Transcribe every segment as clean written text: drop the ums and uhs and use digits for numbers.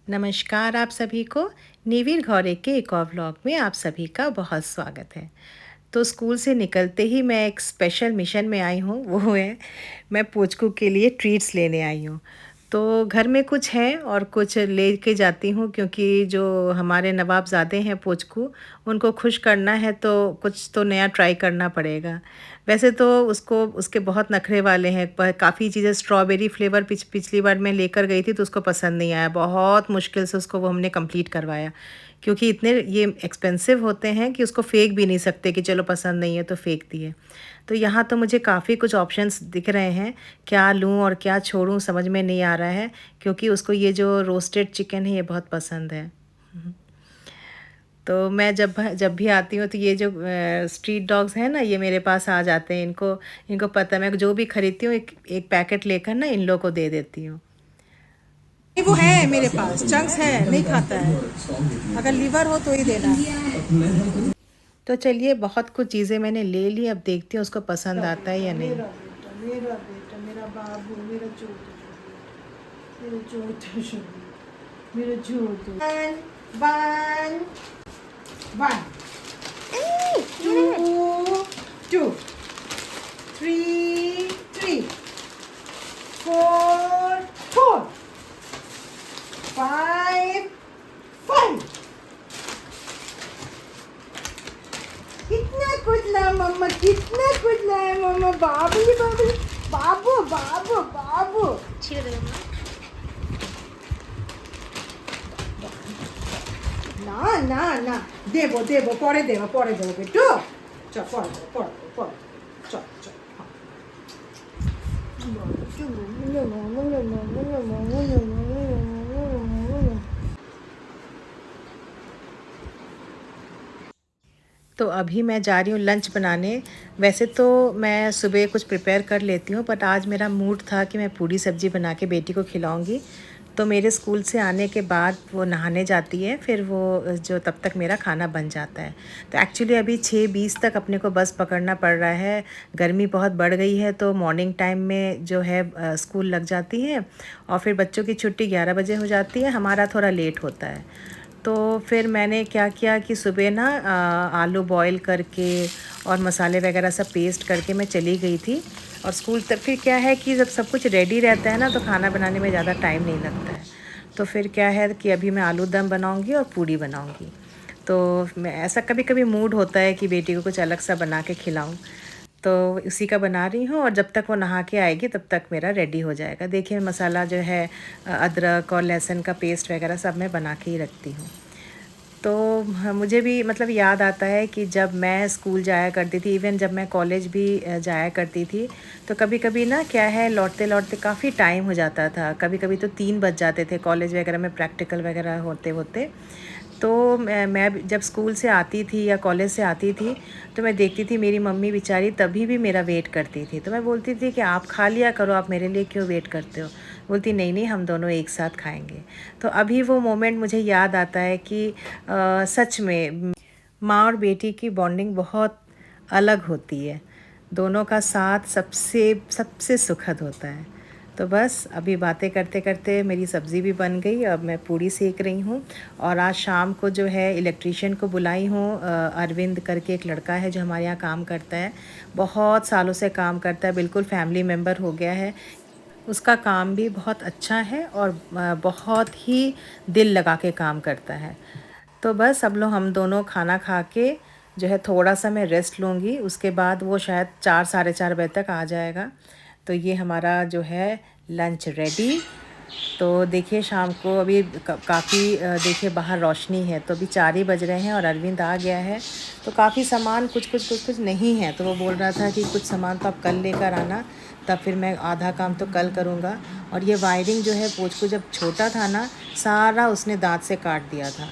नमस्कार आप सभी को। निविर घौरे के एक और व्लॉग में आप सभी का बहुत स्वागत है। तो स्कूल से निकलते ही मैं एक स्पेशल मिशन में आई हूँ, वो है मैं पोचकू के लिए ट्रीट्स लेने आई हूँ। तो घर में कुछ है और कुछ ले के जाती हूँ, क्योंकि जो हमारे नवाबज़ादे हैं पोचकू, उनको खुश करना है तो कुछ तो नया ट्राई करना पड़ेगा। वैसे तो उसको उसके बहुत नखरे वाले हैं, पर काफ़ी चीज़ें स्ट्रॉबेरी फ्लेवर पिछली बार मैं लेकर गई थी तो उसको पसंद नहीं आया। बहुत मुश्किल से उसको वो हमने कंप्लीट करवाया, क्योंकि इतने ये एक्सपेंसिव होते हैं कि उसको फेंक भी नहीं सकते कि चलो पसंद नहीं है तो फेंक दिए। तो यहाँ तो मुझे काफ़ी कुछ ऑप्शंस दिख रहे हैं, क्या लूँ और क्या छोड़ूँ समझ में नहीं आ रहा है, क्योंकि उसको ये जो रोस्टेड चिकन है ये बहुत पसंद है। तो मैं जब भी आती हूँ तो ये जो स्ट्रीट डॉग्स हैं ना, ये मेरे पास आ जाते हैं। इनको इनको पता है, मैं जो भी खरीदती हूँ एक एक पैकेट लेकर ना इन लोग को दे देती हूँ। वो है मेरे पास चंक्स है, नहीं खाता है। अगर लीवर हो तो ही देना। तो चलिए, बहुत कुछ चीज़ें मैंने ले ली, अब देखती हूँ उसको पसंद आता है या नहीं। मेरा बेटा, मेरा बाबू, मेरा छोटू, मेरा छोटू, मेरा छोटू। One one two two three three four four five five. कितना कुछ ला मम्मा, कितना कुछ लाया मम्मा। बाबू बाबू बाबू बाबू बाबू। ना ना ना, देबो देबो, परे देबो बेटू। चल परे देबो, परे चल चल। तो अभी मैं जा रही हूँ लंच बनाने। वैसे तो मैं सुबह कुछ प्रिपेयर कर लेती हूँ, बट आज मेरा मूड था कि मैं पूरी सब्ज़ी बना के बेटी को खिलाऊंगी। तो मेरे स्कूल से आने के बाद वो नहाने जाती है, फिर वो जो तब तक मेरा खाना बन जाता है। तो एक्चुअली अभी 6:20 तक अपने को बस पकड़ना पड़ रहा है। गर्मी बहुत बढ़ गई है, तो मॉर्निंग टाइम में जो है स्कूल लग जाती है, और फिर बच्चों की छुट्टी 11 बजे हो जाती है, हमारा थोड़ा लेट होता है। तो फिर मैंने क्या किया कि सुबह ना आलू बॉईल करके और मसाले वगैरह सब पेस्ट करके मैं चली गई थी। और स्कूल तक फिर क्या है कि जब सब कुछ रेडी रहता है ना, तो खाना बनाने में ज़्यादा टाइम नहीं लगता है। तो फिर क्या है कि अभी मैं आलू दम बनाऊंगी और पूड़ी बनाऊंगी। तो मैं ऐसा कभी कभी मूड होता है कि बेटी को कुछ अलग सा बना के खिलाऊं, तो उसी का बना रही हूँ। और जब तक वो नहा के आएगी तब तक मेरा रेडी हो जाएगा। देखिए, मसाला जो है अदरक और लहसुन का पेस्ट वगैरह सब मैं बना के ही रखती हूँ। तो मुझे भी मतलब याद आता है कि जब मैं स्कूल जाया करती थी, इवन जब मैं कॉलेज भी जाया करती थी, तो कभी कभी ना क्या है, लौटते लौटते काफ़ी टाइम हो जाता था। कभी कभी तो 3 बज जाते थे कॉलेज वगैरह में प्रैक्टिकल वगैरह होते होते। तो मैं जब स्कूल से आती थी या कॉलेज से आती थी, तो मैं देखती थी मेरी मम्मी बेचारी तभी भी मेरा वेट करती थी। तो मैं बोलती थी कि आप खा लिया करो, आप मेरे लिए क्यों वेट करते हो। बोलती नहीं नहीं, हम दोनों एक साथ खाएंगे। तो अभी वो मोमेंट मुझे याद आता है कि सच में माँ और बेटी की बॉन्डिंग बहुत अलग होती है। दोनों का साथ सबसे सबसे सुखद होता है। तो बस अभी बातें करते करते मेरी सब्ज़ी भी बन गई, अब मैं पूड़ी सेक रही हूँ। और आज शाम को जो है इलेक्ट्रीशियन को बुलाई हूँ। अरविंद करके एक लड़का है जो हमारे यहाँ काम करता है, बहुत सालों से काम करता है, बिल्कुल फैमिली मेम्बर हो गया है। उसका काम भी बहुत अच्छा है और बहुत ही दिल लगा के काम करता है। तो बस अब लोग हम दोनों खाना खा के जो है थोड़ा सा मैं रेस्ट लूँगी, उसके बाद वो शायद 4 साढ़े 4 बजे तक आ जाएगा। तो ये हमारा जो है लंच रेडी। तो देखिए शाम को अभी काफ़ी देखिए बाहर रोशनी है, तो अभी 4 ही बज रहे हैं और अरविंद आ गया है। तो काफ़ी सामान कुछ नहीं है, तो वो बोल रहा था कि कुछ सामान तो आप कल लेकर आना, तब फिर मैं आधा काम तो कल करूँगा। और ये वायरिंग जो है पोच को जब छोटा था ना, सारा उसने दाँत से काट दिया था।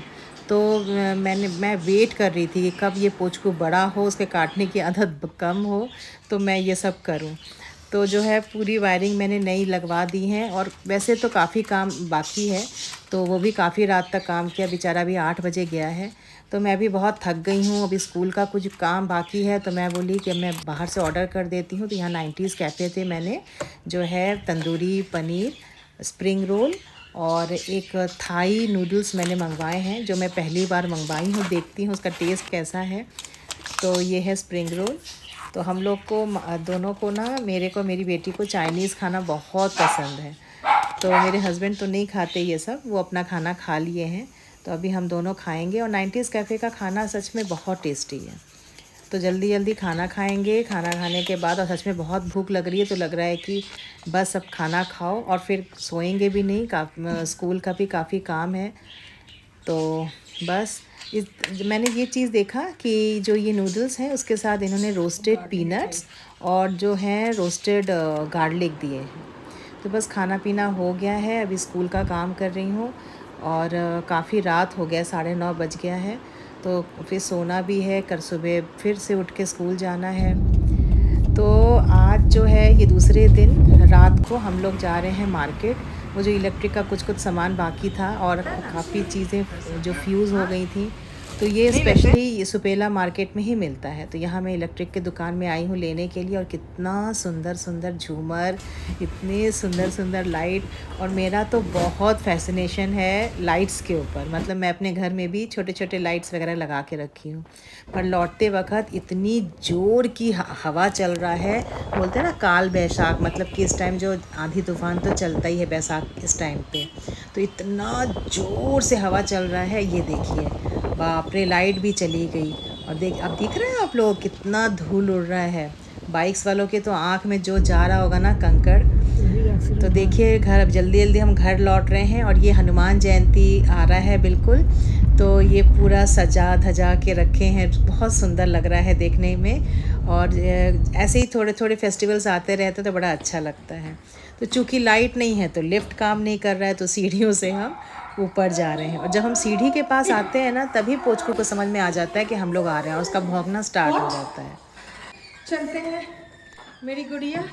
तो मैं वेट कर रही थी कि कब ये पोचकू बड़ा हो, उसके काटने की आदत कम हो, तो मैं ये सब करूं। तो जो है पूरी वायरिंग मैंने नई लगवा दी है, और वैसे तो काफ़ी काम बाकी है। तो वो भी काफ़ी रात तक काम किया, बेचारा भी 8 बजे गया है। तो मैं भी बहुत थक गई हूँ, अभी स्कूल का कुछ काम बाकी है, तो मैं बोली कि मैं बाहर से ऑर्डर कर देती हूँ। तो यहाँ 90s कैफ़े थे, मैंने जो है तंदूरी पनीर, स्प्रिंग रोल और एक थाई नूडल्स मैंने मंगवाए हैं, जो मैं पहली बार मंगवाई हूँ। देखती हूँ उसका टेस्ट कैसा है। तो ये है स्प्रिंग रोल। तो हम लोग को दोनों को ना, मेरे को मेरी बेटी को चाइनीज़ खाना बहुत पसंद है। तो मेरे हस्बैंड तो नहीं खाते ये सब, वो अपना खाना खा लिए हैं। तो अभी हम दोनों खाएंगे। और 90s कैफ़े का खाना सच में बहुत टेस्टी है। तो जल्दी जल्दी खाना खाएंगे। खाना खाने के बाद, और सच में बहुत भूख लग रही है, तो लग रहा है कि बस अब खाना खाओ और फिर सोएंगे भी नहीं। स्कूल का भी काफ़ी काम है। तो बस मैंने ये चीज़ देखा कि जो ये नूडल्स हैं उसके साथ इन्होंने रोस्टेड पीनट्स और जो है रोस्टेड गार्लिक दिए हैं। तो बस खाना पीना हो गया है। अभी स्कूल का काम कर रही हूँ। और काफ़ी रात हो गया, 9:30 बज गया है। तो फिर सोना भी है, कल सुबह फिर से उठ के स्कूल जाना है। तो आज जो है ये दूसरे दिन रात को हम लोग जा रहे हैं मार्केट। वो जो इलेक्ट्रिक का कुछ कुछ सामान बाकी था और काफ़ी चीज़ें जो फ्यूज़ हो गई थी, तो ये स्पेशली ये सुपेला मार्केट में ही मिलता है। तो यहाँ मैं इलेक्ट्रिक के दुकान में आई हूँ लेने के लिए। और कितना सुंदर सुंदर झूमर, इतने सुंदर सुंदर लाइट। और मेरा तो बहुत फैसिनेशन है लाइट्स के ऊपर। मतलब मैं अपने घर में भी छोटे छोटे लाइट्स वगैरह लगा के रखी हूँ। पर लौटते वक्त इतनी ज़ोर की हवा चल रहा है। बोलते हैं ना काल बैसाख, मतलब कि इस टाइम जो आंधी तूफ़ान तो चलता ही है बैसाख इस टाइम पे। तो इतना ज़ोर से हवा चल रहा है, ये देखिए। बाप रे, लाइट भी चली गई। और अब दिख रहा है आप लोग कितना धूल उड़ रहा है। बाइक्स वालों के तो आँख में जो जा रहा होगा ना कंकड़। तो देखिए घर, अब जल्दी जल्दी हम घर लौट रहे हैं। और ये हनुमान जयंती आ रहा है बिल्कुल। तो ये पूरा सजा धजा के रखे हैं, बहुत सुंदर लग रहा है देखने में। और ऐसे ही थोड़े थोड़े फेस्टिवल्स आते रहते तो बड़ा अच्छा लगता है। तो चूँकि लाइट नहीं है तो लिफ्ट काम नहीं कर रहा है, तो सीढ़ियों से हम ऊपर जा रहे हैं। और जब हम सीढ़ी के पास आते हैं ना, तभी पोचकू को समझ में आ जाता है कि हम लोग आ रहे हैं और उसका भौंकना स्टार्ट हो जाता है। चलते हैं मेरी गुड़िया।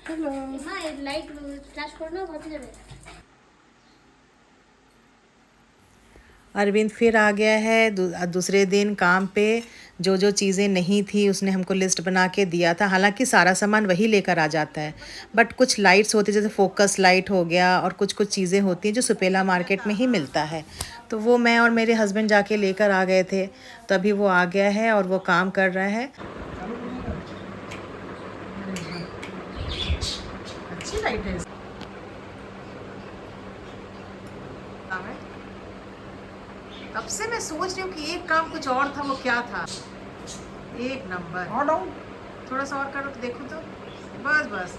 हेलो। लाइट फ्लैश करना बहुत जरूरी है। अरविंद फिर आ गया है दूसरे दिन काम पे। जो जो चीज़ें नहीं थी उसने हमको लिस्ट बना के दिया था। हालांकि सारा सामान वही लेकर आ जाता है, बट कुछ लाइट्स होती, जैसे फोकस लाइट हो गया, और कुछ कुछ चीज़ें होती हैं जो सुपेला मार्केट में ही मिलता है। तो वो मैं और मेरे हस्बैंड जाके लेकर आ गए थे। तो अभी वो आ गया है और वो काम कर रहा है। अच्छी लाइट है। तब से मैं सोच रही हूँ कि एक काम कुछ और था, वो क्या था। एक नंबर। थोड़ा सा और करो तो देखो तो। बस बस,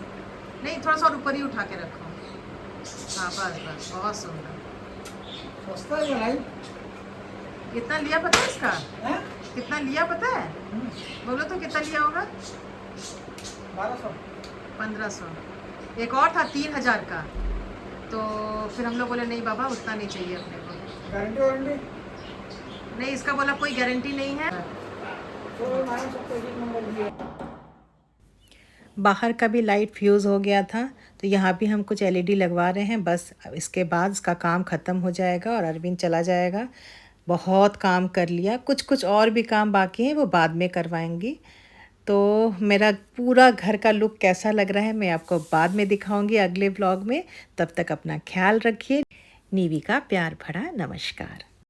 नहीं थोड़ा सा और ऊपर ही उठा के रखो। हाँ बस बस, बहुत सुंदर। सस्ता है भाई। कितना लिया पता है इसका? कितना लिया पता है? बोलो तो कितना लिया होगा? 1200 1500। एक और था 3000 का। तो फिर हम लोग बोले नहीं बाबा, उतना नहीं चाहिए अपने को। गारंटी वारंटी नहीं, इसका बोला कोई गारंटी नहीं है। बाहर का भी लाइट फ्यूज़ हो गया था, तो यहाँ भी हम कुछ एलईडी लगवा रहे हैं। बस अब इसके बाद इसका काम ख़त्म हो जाएगा और अरविंद चला जाएगा। बहुत काम कर लिया, कुछ कुछ और भी काम बाकी है, वो बाद में करवाएंगी। तो मेरा पूरा घर का लुक कैसा लग रहा है मैं आपको बाद में दिखाऊंगी अगले व्लॉग में। तब तक अपना ख्याल रखिए। नीवी का प्यार भरा नमस्कार।